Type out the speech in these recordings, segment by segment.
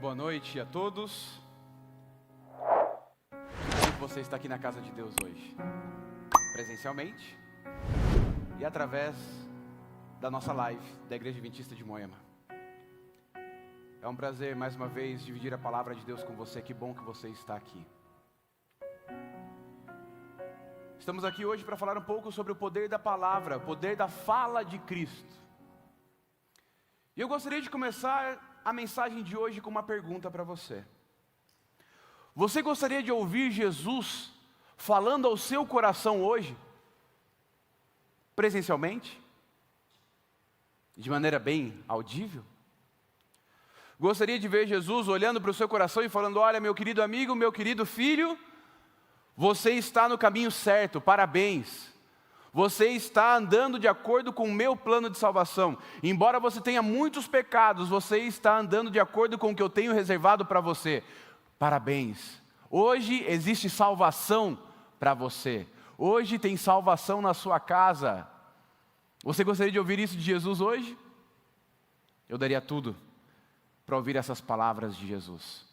Boa noite a todos. Que bom que você está aqui na casa de Deus hoje, presencialmente e através da nossa live da Igreja Adventista de Moema. É um prazer mais uma vez dividir a palavra de Deus com você. Que bom que você está aqui. Estamos aqui hoje para falar um pouco sobre o poder da palavra, o poder da fala de Cristo. E eu gostaria de começar a mensagem de hoje com uma pergunta para você. Você gostaria de ouvir Jesus falando ao seu coração hoje? Presencialmente? De maneira bem audível? Gostaria de ver Jesus olhando para o seu coração e falando: olha, meu querido amigo, meu querido filho, você está no caminho certo, parabéns. Você está andando de acordo com o meu plano de salvação. Embora você tenha muitos pecados, você está andando de acordo com o que eu tenho reservado para você. Parabéns. Hoje existe salvação para você. Hoje tem salvação na sua casa. Você gostaria de ouvir isso de Jesus hoje? Eu daria tudo para ouvir essas palavras de Jesus.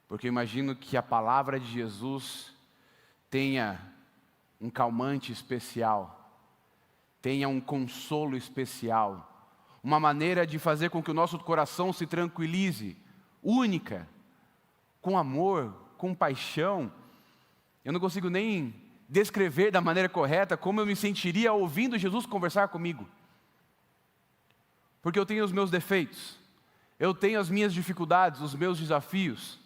Porque eu imagino que a palavra de Jesus tenha um calmante especial, tenha um consolo especial, uma maneira de fazer com que o nosso coração se tranquilize, única, com amor, com paixão. Eu não consigo nem descrever da maneira correta como eu me sentiria ouvindo Jesus conversar comigo. Porque eu tenho os meus defeitos, eu tenho as minhas dificuldades, os meus desafios.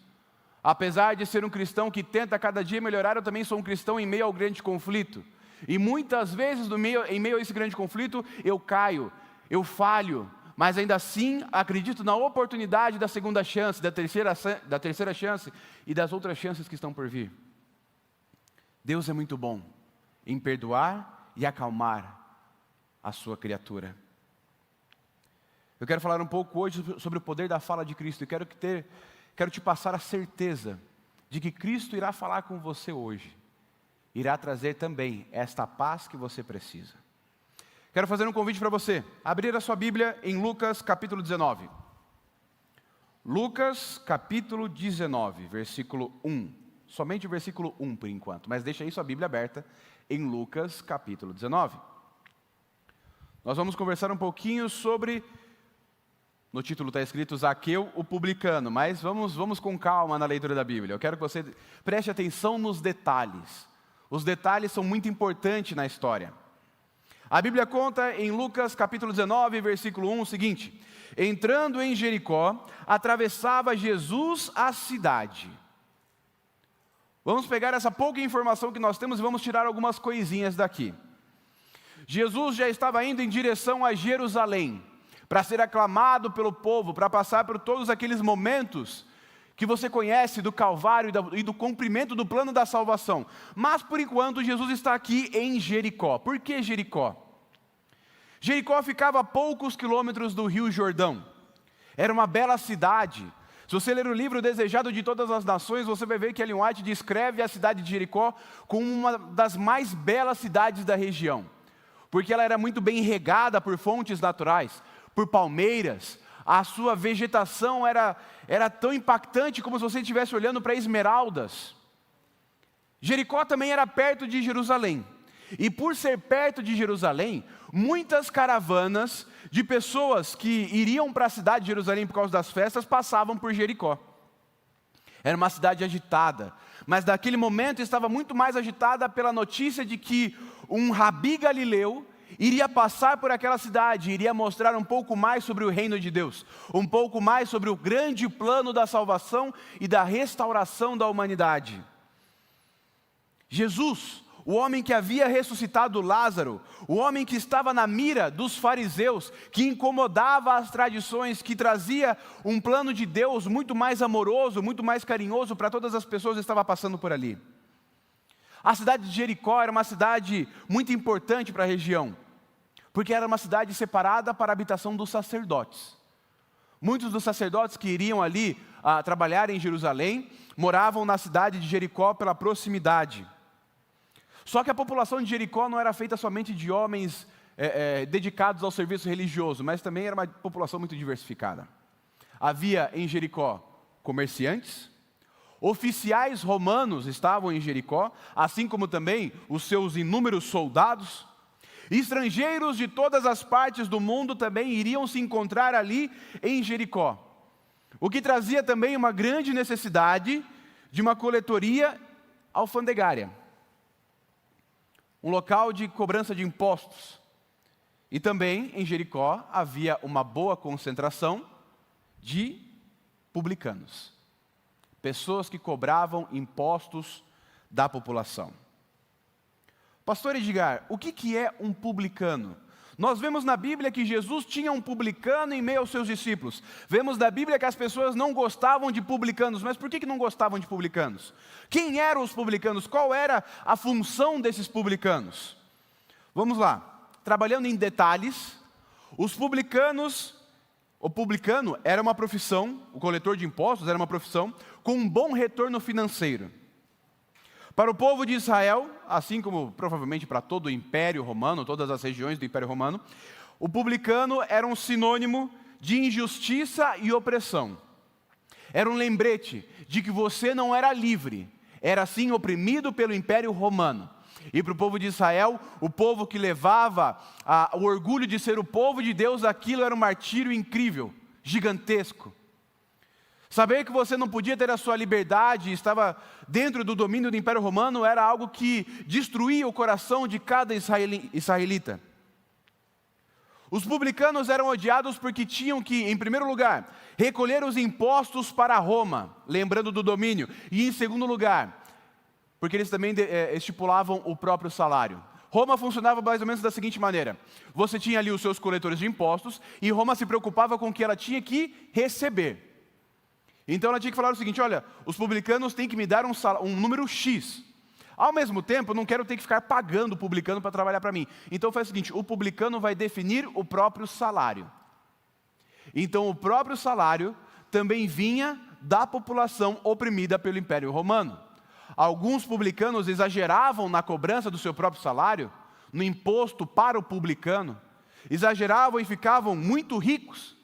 Apesar de ser um cristão que tenta cada dia melhorar, eu também sou um cristão em meio ao grande conflito. E muitas vezes, em meio a esse grande conflito, eu caio, eu falho, mas ainda assim acredito na oportunidade da segunda chance, da terceira chance e das outras chances que estão por vir. Deus é muito bom em perdoar e acalmar a sua criatura. Eu quero falar um pouco hoje sobre o poder da fala de Cristo. Eu quero te passar a certeza de que Cristo irá falar com você hoje. Irá trazer também esta paz que você precisa. Quero fazer um convite para você. Abrir a sua Bíblia em Lucas capítulo 19. Lucas capítulo 19, versículo 1. Somente o versículo 1 por enquanto. Mas deixa aí sua Bíblia aberta em Lucas capítulo 19. Nós vamos conversar um pouquinho sobre... No título está escrito Zaqueu, o publicano, mas vamos com calma na leitura da Bíblia. Eu quero que você preste atenção nos detalhes. Os detalhes são muito importantes na história. A Bíblia conta em Lucas capítulo 19, versículo 1, o seguinte: entrando em Jericó, atravessava Jesus a cidade. Vamos pegar essa pouca informação que nós temos e vamos tirar algumas coisinhas daqui. Jesus já estava indo em direção a Jerusalém, para ser aclamado pelo povo, para passar por todos aqueles momentos que você conhece do Calvário e do cumprimento do plano da salvação. Mas, por enquanto, Jesus está aqui em Jericó. Por que Jericó? Jericó ficava a poucos quilômetros do Rio Jordão. Era uma bela cidade. Se você ler o livro Desejado de Todas as Nações, você vai ver que Ellen White descreve a cidade de Jericó como uma das mais belas cidades da região. Porque ela era muito bem regada por fontes naturais, por palmeiras. A sua vegetação era tão impactante como se você estivesse olhando para esmeraldas. Jericó também era perto de Jerusalém. E por ser perto de Jerusalém, muitas caravanas de pessoas que iriam para a cidade de Jerusalém por causa das festas passavam por Jericó. Era uma cidade agitada, mas naquele momento estava muito mais agitada pela notícia de que um rabi galileu iria passar por aquela cidade, iria mostrar um pouco mais sobre o reino de Deus, um pouco mais sobre o grande plano da salvação e da restauração da humanidade. Jesus, o homem que havia ressuscitado Lázaro, o homem que estava na mira dos fariseus, que incomodava as tradições, que trazia um plano de Deus muito mais amoroso, muito mais carinhoso para todas as pessoas, estava passando por ali. A cidade de Jericó era uma cidade muito importante para a região, porque era uma cidade separada para a habitação dos sacerdotes. Muitos dos sacerdotes que iriam ali trabalhar em Jerusalém, moravam na cidade de Jericó pela proximidade. Só que a população de Jericó não era feita somente de homens dedicados ao serviço religioso, mas também era uma população muito diversificada. Havia em Jericó comerciantes, oficiais romanos estavam em Jericó, assim como também os seus inúmeros soldados. Estrangeiros de todas as partes do mundo também iriam se encontrar ali em Jericó, o que trazia também uma grande necessidade de uma coletoria alfandegária, um local de cobrança de impostos. E também em Jericó havia uma boa concentração de publicanos, pessoas que cobravam impostos da população. Pastor Edgar, o que é um publicano? Nós vemos na Bíblia que Jesus tinha um publicano em meio aos seus discípulos. Vemos na Bíblia que as pessoas não gostavam de publicanos. Mas por que não gostavam de publicanos? Quem eram os publicanos? Qual era a função desses publicanos? Vamos lá. Trabalhando em detalhes, o publicano era uma profissão, o coletor de impostos era uma profissão com um bom retorno financeiro. Para o povo de Israel, assim como provavelmente para todo o Império Romano, todas as regiões do Império Romano, o publicano era um sinônimo de injustiça e opressão. Era um lembrete de que você não era livre, era sim oprimido pelo Império Romano. E para o povo de Israel, o povo que levava o orgulho de ser o povo de Deus, aquilo era um martírio incrível, gigantesco. Saber que você não podia ter a sua liberdade, estava dentro do domínio do Império Romano, era algo que destruía o coração de cada israelita. Os publicanos eram odiados porque tinham que, em primeiro lugar, recolher os impostos para Roma, lembrando do domínio. E em segundo lugar, porque eles também estipulavam o próprio salário. Roma funcionava mais ou menos da seguinte maneira: você tinha ali os seus coletores de impostos, e Roma se preocupava com o que ela tinha que receber. Então ela tinha que falar o seguinte: olha, os publicanos têm que me dar um número X. Ao mesmo tempo, eu não quero ter que ficar pagando o publicano para trabalhar para mim. Então faz o seguinte: o publicano vai definir o próprio salário. Então o próprio salário também vinha da população oprimida pelo Império Romano. Alguns publicanos exageravam na cobrança do seu próprio salário, no imposto para o publicano, exageravam e ficavam muito ricos.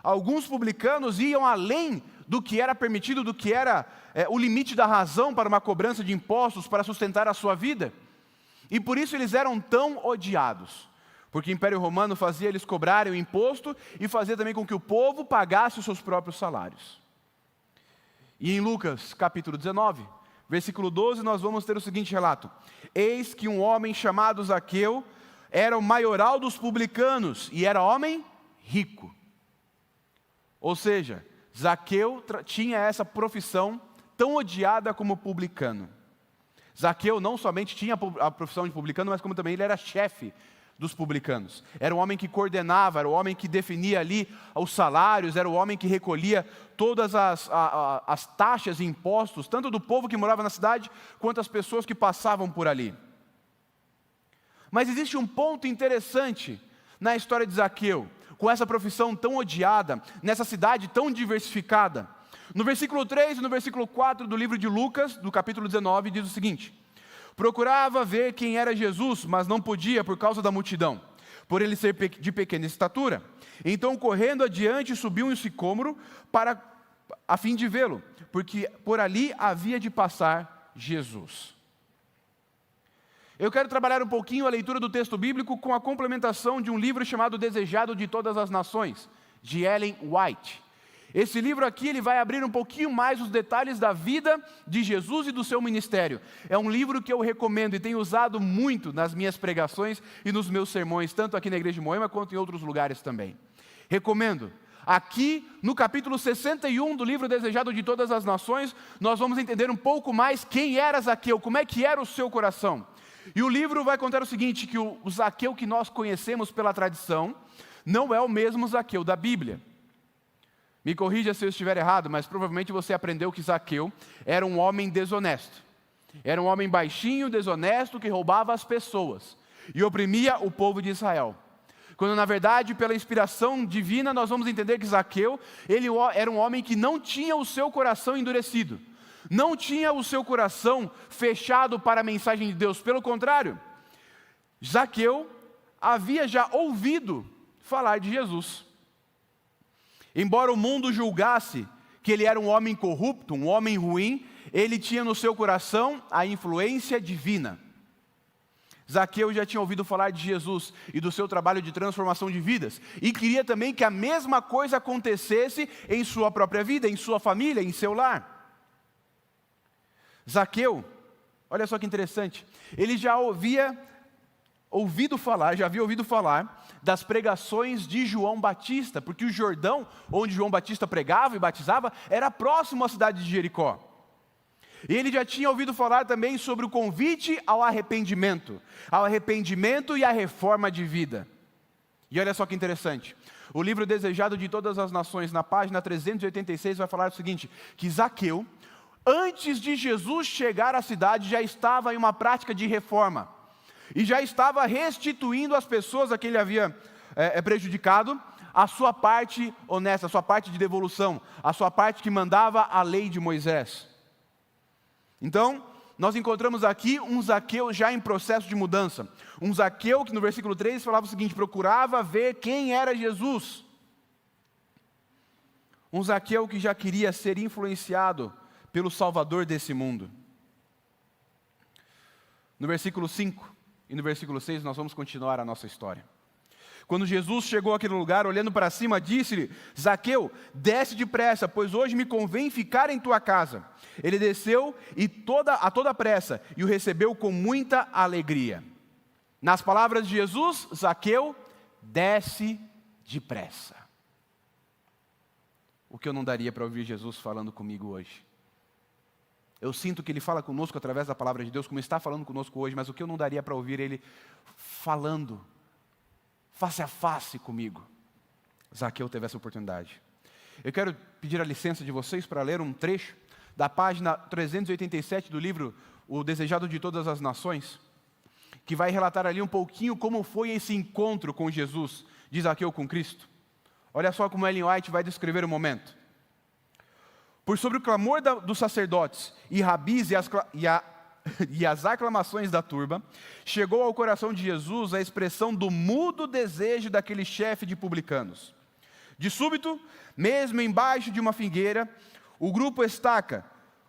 Alguns publicanos iam além do que era permitido, do que era o limite da razão para uma cobrança de impostos para sustentar a sua vida. E por isso eles eram tão odiados, porque o Império Romano fazia eles cobrarem o imposto e fazia também com que o povo pagasse os seus próprios salários. E em Lucas capítulo 19, versículo 12, nós vamos ter o seguinte relato: eis que um homem chamado Zaqueu era o maioral dos publicanos e era homem rico. Ou seja, Zaqueu tinha essa profissão tão odiada como publicano. Zaqueu não somente tinha a profissão de publicano, mas como também ele era chefe dos publicanos. Era o homem que coordenava, era o homem que definia ali os salários, era o homem que recolhia todas as taxas e impostos, tanto do povo que morava na cidade, quanto as pessoas que passavam por ali. Mas existe um ponto interessante na história de Zaqueu, com essa profissão tão odiada, nessa cidade tão diversificada. No versículo 3 e no versículo 4 do livro de Lucas, do capítulo 19, diz o seguinte: procurava ver quem era Jesus, mas não podia por causa da multidão, por ele ser de pequena estatura. Então, correndo adiante, subiu um sicômoro a fim de vê-lo, porque por ali havia de passar Jesus. Eu quero trabalhar um pouquinho a leitura do texto bíblico com a complementação de um livro chamado Desejado de Todas as Nações, de Ellen White. Esse livro aqui, ele vai abrir um pouquinho mais os detalhes da vida de Jesus e do seu ministério. É um livro que eu recomendo e tenho usado muito nas minhas pregações e nos meus sermões, tanto aqui na Igreja de Moema quanto em outros lugares também. Recomendo. Aqui, no capítulo 61 do livro Desejado de Todas as Nações, nós vamos entender um pouco mais quem era Zaqueu, como é que era o seu coração. E o livro vai contar o seguinte, que o Zaqueu que nós conhecemos pela tradição, não é o mesmo Zaqueu da Bíblia. Me corrija se eu estiver errado, mas provavelmente você aprendeu que Zaqueu era um homem desonesto. Era um homem baixinho, desonesto, que roubava as pessoas e oprimia o povo de Israel. Quando na verdade, pela inspiração divina, nós vamos entender que Zaqueu, ele era um homem que não tinha o seu coração endurecido. Não tinha o seu coração fechado para a mensagem de Deus. Pelo contrário, Zaqueu havia já ouvido falar de Jesus. Embora o mundo julgasse que ele era um homem corrupto, um homem ruim, ele tinha no seu coração a influência divina. Zaqueu já tinha ouvido falar de Jesus e do seu trabalho de transformação de vidas, e queria também que a mesma coisa acontecesse em sua própria vida, em sua família, em seu lar. Zaqueu, olha só que interessante, ele já havia ouvido falar das pregações de João Batista, porque o Jordão, onde João Batista pregava e batizava, era próximo à cidade de Jericó. E ele já tinha ouvido falar também sobre o convite ao arrependimento e à reforma de vida. E olha só que interessante, o livro Desejado de Todas as Nações, na página 386, vai falar o seguinte, que Zaqueu, antes de Jesus chegar à cidade, já estava em uma prática de reforma, e já estava restituindo às pessoas a quem ele havia prejudicado, a sua parte honesta, a sua parte de devolução, a sua parte que mandava a lei de Moisés. Então, nós encontramos aqui um Zaqueu já em processo de mudança. Um Zaqueu que no versículo 3 falava o seguinte, procurava ver quem era Jesus. Um Zaqueu que já queria ser influenciado pelo Salvador desse mundo. No versículo 5 e no versículo 6 nós vamos continuar a nossa história. Quando Jesus chegou àquele lugar, olhando para cima, disse-lhe, Zaqueu, desce depressa, pois hoje me convém ficar em tua casa. Ele desceu a toda pressa e o recebeu com muita alegria. Nas palavras de Jesus, Zaqueu, desce depressa. O que eu não daria para ouvir Jesus falando comigo hoje? Eu sinto que Ele fala conosco através da palavra de Deus, como está falando conosco hoje, mas o que eu não daria para ouvir Ele falando face a face comigo? Zaqueu teve essa oportunidade. Eu quero pedir a licença de vocês para ler um trecho da página 387 do livro O Desejado de Todas as Nações, que vai relatar ali um pouquinho como foi esse encontro com Jesus, de Zaqueu com Cristo. Olha só como Ellen White vai descrever o momento. Por sobre o clamor dos sacerdotes e rabis e as aclamações da turba, chegou ao coração de Jesus a expressão do mudo desejo daquele chefe de publicanos. De súbito, mesmo embaixo de uma figueira, o grupo estaca,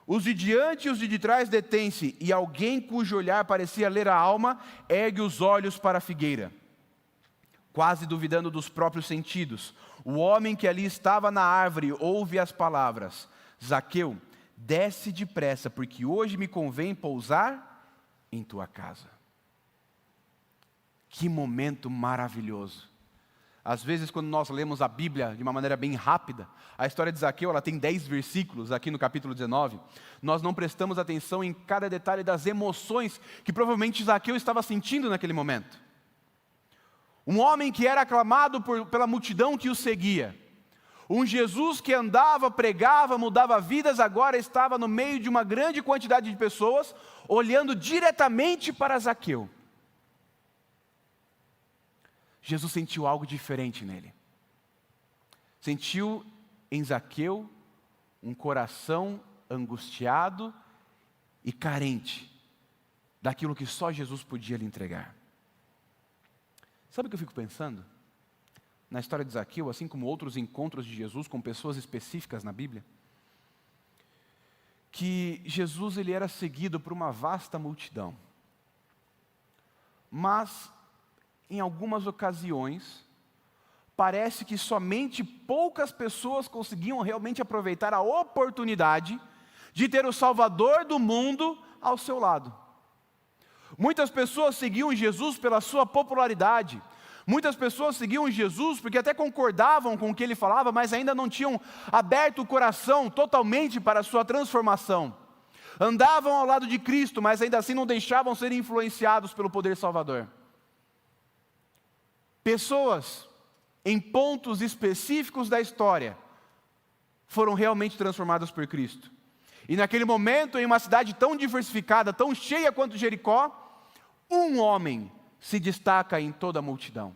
os de diante e os de trás detêm-se, e alguém cujo olhar parecia ler a alma, ergue os olhos para a figueira. Quase duvidando dos próprios sentidos, o homem que ali estava na árvore ouve as palavras, Zaqueu, desce depressa, porque hoje me convém pousar em tua casa. Que momento maravilhoso. Às vezes, quando nós lemos a Bíblia de uma maneira bem rápida, a história de Zaqueu, ela tem 10 versículos aqui no capítulo 19, nós não prestamos atenção em cada detalhe das emoções que provavelmente Zaqueu estava sentindo naquele momento. Um homem que era aclamado pela multidão que o seguia, um Jesus que andava, pregava, mudava vidas, agora estava no meio de uma grande quantidade de pessoas, olhando diretamente para Zaqueu. Jesus sentiu algo diferente nele. Sentiu em Zaqueu um coração angustiado e carente daquilo que só Jesus podia lhe entregar. Sabe o que eu fico pensando? Na história de Zaqueu, assim como outros encontros de Jesus com pessoas específicas na Bíblia, que Jesus ele era seguido por uma vasta multidão, mas em algumas ocasiões, parece que somente poucas pessoas conseguiam realmente aproveitar a oportunidade de ter o Salvador do mundo ao seu lado. Muitas pessoas seguiam Jesus pela sua popularidade, muitas pessoas seguiam Jesus porque até concordavam com o que ele falava, mas ainda não tinham aberto o coração totalmente para a sua transformação. Andavam ao lado de Cristo, mas ainda assim não deixavam ser influenciados pelo poder salvador. Pessoas em pontos específicos da história foram realmente transformadas por Cristo. E naquele momento, em uma cidade tão diversificada, tão cheia quanto Jericó, um homem se destaca em toda a multidão.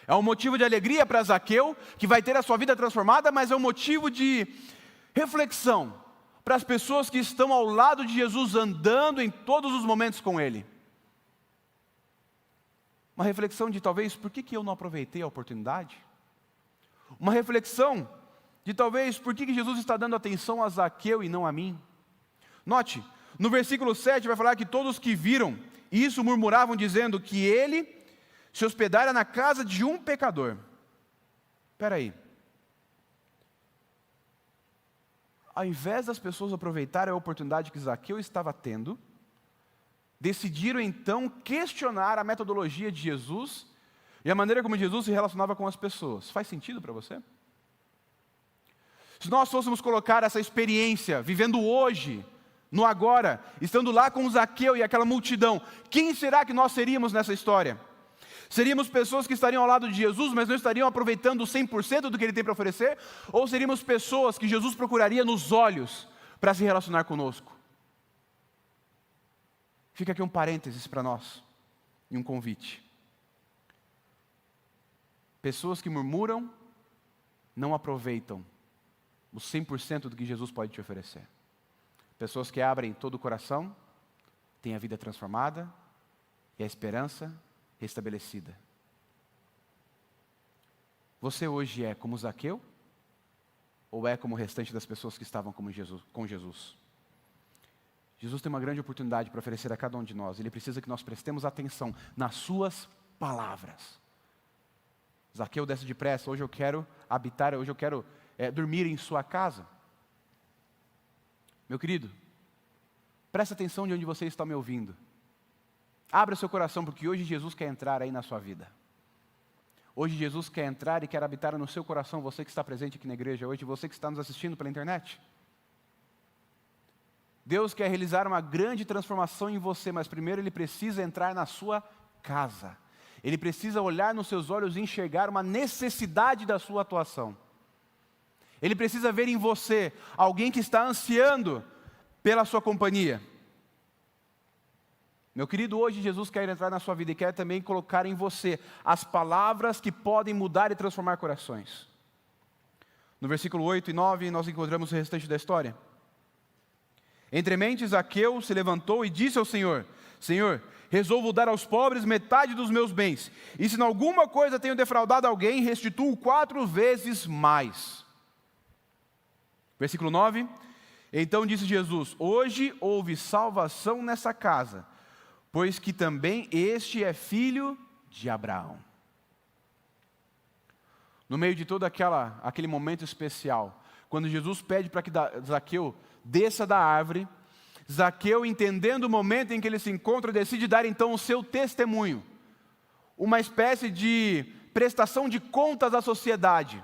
É um motivo de alegria para Zaqueu, que vai ter a sua vida transformada, mas é um motivo de reflexão para as pessoas que estão ao lado de Jesus, andando em todos os momentos com Ele. Uma reflexão de talvez, por que eu não aproveitei a oportunidade? Uma reflexão de talvez por que Jesus está dando atenção a Zaqueu e não a mim. Note, no versículo 7 vai falar que todos que viram isso murmuravam dizendo que ele se hospedara na casa de um pecador. Espera aí. Ao invés das pessoas aproveitarem a oportunidade que Zaqueu estava tendo, decidiram então questionar a metodologia de Jesus e a maneira como Jesus se relacionava com as pessoas. Faz sentido para você? Se nós fôssemos colocar essa experiência, vivendo hoje, no agora, estando lá com Zaqueu e aquela multidão, quem será que nós seríamos nessa história? Seríamos pessoas que estariam ao lado de Jesus, mas não estariam aproveitando 100% do que Ele tem para oferecer? Ou seríamos pessoas que Jesus procuraria nos olhos para se relacionar conosco? Fica aqui um parênteses para nós e um convite. Pessoas que murmuram não aproveitam os 100% do que Jesus pode te oferecer. Pessoas que abrem todo o coração, têm a vida transformada e a esperança restabelecida. Você hoje é como Zaqueu? Ou é como o restante das pessoas que estavam com Jesus? Jesus tem uma grande oportunidade para oferecer a cada um de nós. Ele precisa que nós prestemos atenção nas suas palavras. Zaqueu, desce depressa, hoje eu quero habitar, hoje eu quero dormir em sua casa. Meu querido, presta atenção de onde você está me ouvindo. Abra seu coração, porque hoje Jesus quer entrar aí na sua vida. Hoje Jesus quer entrar e quer habitar no seu coração, você que está presente aqui na igreja hoje, você que está nos assistindo pela internet. Deus quer realizar uma grande transformação em você, mas primeiro Ele precisa entrar na sua casa. Ele precisa olhar nos seus olhos e enxergar uma necessidade da sua atuação. Ele precisa ver em você alguém que está ansiando pela sua companhia. Meu querido, hoje Jesus quer entrar na sua vida e quer também colocar em você as palavras que podem mudar e transformar corações. No versículo 8 e 9 nós encontramos o restante da história. Entremente Zaqueu se levantou e disse ao Senhor: Senhor, resolvo dar aos pobres metade dos meus bens, e se em alguma coisa tenho defraudado alguém, restituo 4 vezes mais. Versículo 9, então disse Jesus: hoje houve salvação nessa casa, pois que também este é filho de Abraão. No meio de todo aquele momento especial, quando Jesus pede para que Zaqueu desça da árvore, Zaqueu, entendendo o momento em que ele se encontra, decide dar então o seu testemunho, uma espécie de prestação de contas à sociedade.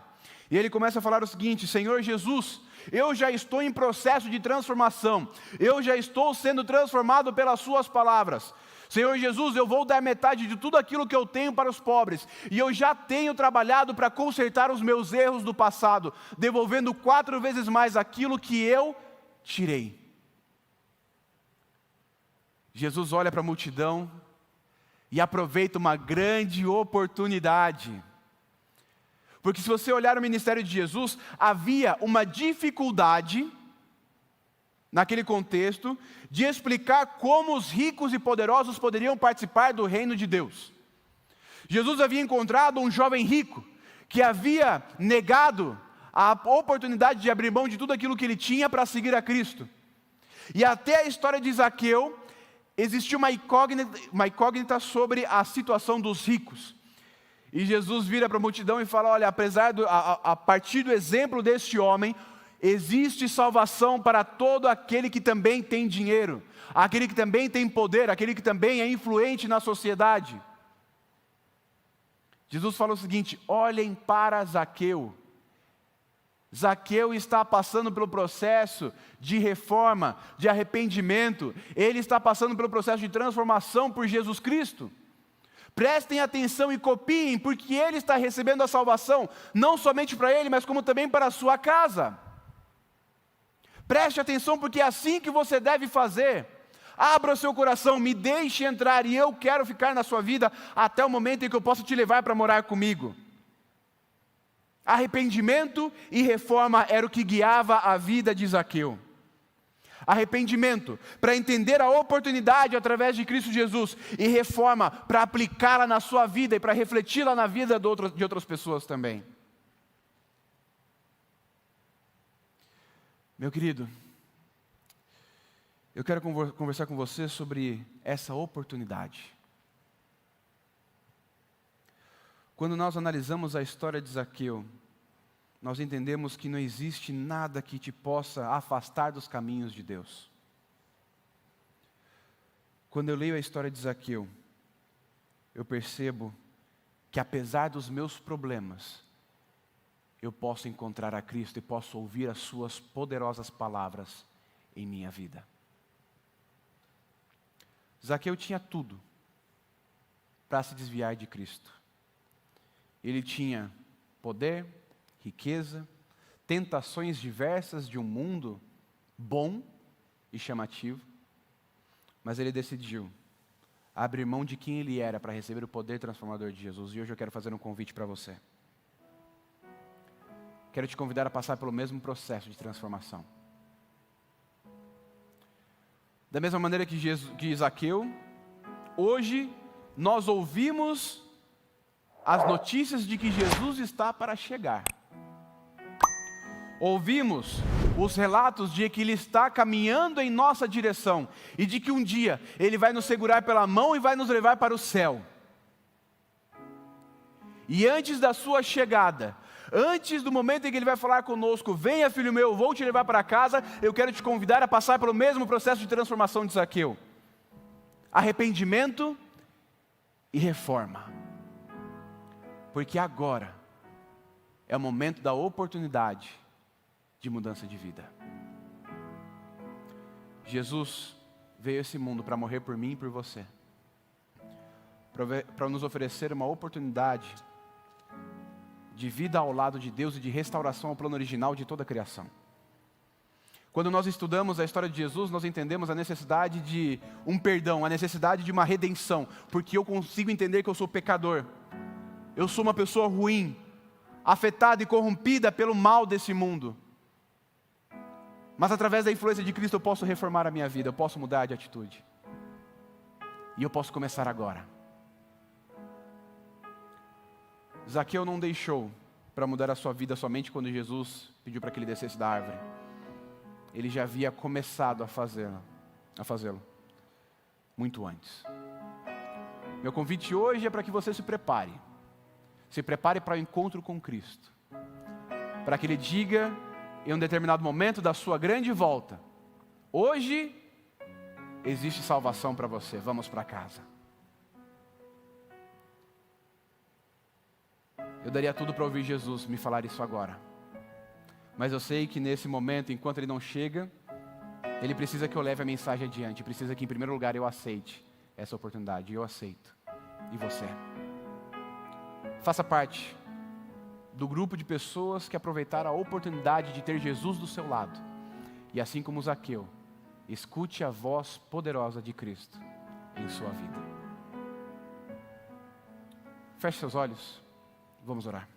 E ele começa a falar o seguinte: Senhor Jesus, eu já estou em processo de transformação, eu já estou sendo transformado pelas suas palavras. Senhor Jesus, eu vou dar metade de tudo aquilo que eu tenho para os pobres, e eu já tenho trabalhado para consertar os meus erros do passado, devolvendo 4 vezes mais aquilo que eu tirei. Jesus olha para a multidão e aproveita uma grande oportunidade. Porque se você olhar o ministério de Jesus, havia uma dificuldade, naquele contexto, de explicar como os ricos e poderosos poderiam participar do reino de Deus. Jesus havia encontrado um jovem rico, que havia negado a oportunidade de abrir mão de tudo aquilo que ele tinha para seguir a Cristo. E até a história de Zaqueu, existia uma incógnita sobre a situação dos ricos. E Jesus vira para a multidão e fala: olha, a partir do exemplo deste homem, existe salvação para todo aquele que também tem dinheiro, aquele que também tem poder, aquele que também é influente na sociedade. Jesus fala o seguinte: olhem para Zaqueu. Zaqueu está passando pelo processo de reforma, de arrependimento, ele está passando pelo processo de transformação por Jesus Cristo. Prestem atenção e copiem, porque ele está recebendo a salvação, não somente para ele, mas como também para a sua casa. Preste atenção, porque é assim que você deve fazer. Abra o seu coração, me deixe entrar, e eu quero ficar na sua vida até o momento em que eu possa te levar para morar comigo. Arrependimento e reforma era o que guiava a vida de Zaqueu. Arrependimento para entender a oportunidade através de Cristo Jesus, e reforma para aplicá-la na sua vida e para refleti-la na vida de outras pessoas também. Meu querido, eu quero conversar com você sobre essa oportunidade. Quando nós analisamos a história de Zaqueu, nós entendemos que não existe nada que te possa afastar dos caminhos de Deus. Quando eu leio a história de Zaqueu, eu percebo que apesar dos meus problemas, eu posso encontrar a Cristo e posso ouvir as suas poderosas palavras em minha vida. Zaqueu tinha tudo para se desviar de Cristo. Ele tinha poder, riqueza, tentações diversas de um mundo bom e chamativo, mas ele decidiu abrir mão de quem ele era para receber o poder transformador de Jesus. E hoje eu quero fazer um convite para você. Quero te convidar a passar pelo mesmo processo de transformação. Da mesma maneira que Zaqueu, hoje nós ouvimos as notícias de que Jesus está para chegar. Ouvimos os relatos de que Ele está caminhando em nossa direção e de que um dia Ele vai nos segurar pela mão e vai nos levar para o céu. E antes da sua chegada, antes do momento em que Ele vai falar conosco, venha filho meu, vou te levar para casa, eu quero te convidar a passar pelo mesmo processo de transformação de Zaqueu. Arrependimento e reforma. Porque agora é o momento da oportunidade de mudança de vida. Jesus veio a esse mundo para morrer por mim e por você. Para nos oferecer uma oportunidade de vida ao lado de Deus e de restauração ao plano original de toda a criação. Quando nós estudamos a história de Jesus, nós entendemos a necessidade de um perdão, a necessidade de uma redenção, porque eu consigo entender que eu sou pecador. Eu sou uma pessoa ruim, afetada e corrompida pelo mal desse mundo. Mas através da influência de Cristo eu posso reformar a minha vida, eu posso mudar de atitude. E eu posso começar agora. Zaqueu não deixou para mudar a sua vida somente quando Jesus pediu para que ele descesse da árvore. Ele já havia começado a fazê-lo muito antes. Meu convite hoje é para que você se prepare. Se prepare para o encontro com Cristo. Para que Ele diga, em um determinado momento da sua grande volta, hoje existe salvação para você, vamos para casa. Eu daria tudo para ouvir Jesus me falar isso agora. Mas eu sei que nesse momento, enquanto Ele não chega, Ele precisa que eu leve a mensagem adiante. Precisa que em primeiro lugar eu aceite essa oportunidade. E eu aceito. E você? Faça parte do grupo de pessoas que aproveitaram a oportunidade de ter Jesus do seu lado. E assim como Zaqueu, escute a voz poderosa de Cristo em sua vida. Feche seus olhos, vamos orar.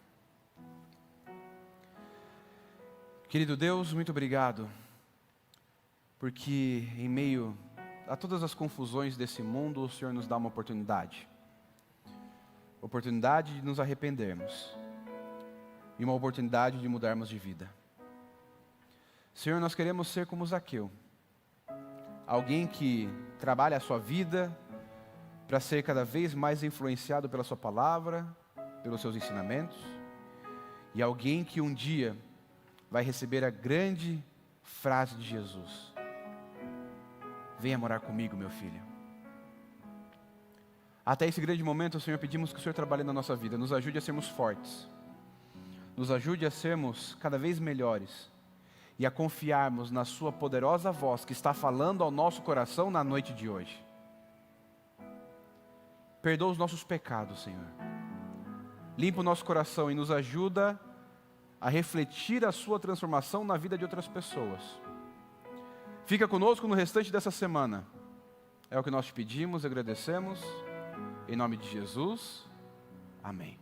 Querido Deus, muito obrigado, porque em meio a todas as confusões desse mundo, o Senhor nos dá uma oportunidade. Oportunidade de nos arrependermos e uma oportunidade de mudarmos de vida. Senhor, nós queremos ser como Zaqueu, alguém que trabalha a sua vida para ser cada vez mais influenciado pela sua palavra, pelos seus ensinamentos, e alguém que um dia vai receber a grande frase de Jesus: venha morar comigo, meu filho. Até esse grande momento, Senhor, pedimos que o Senhor trabalhe na nossa vida, nos ajude a sermos fortes, nos ajude a sermos cada vez melhores e a confiarmos na sua poderosa voz que está falando ao nosso coração na noite de hoje. Perdoa os nossos pecados, Senhor. Limpa o nosso coração e nos ajuda a refletir a sua transformação na vida de outras pessoas. Fica conosco no restante dessa semana. É o que nós te pedimos e agradecemos. Em nome de Jesus, amém.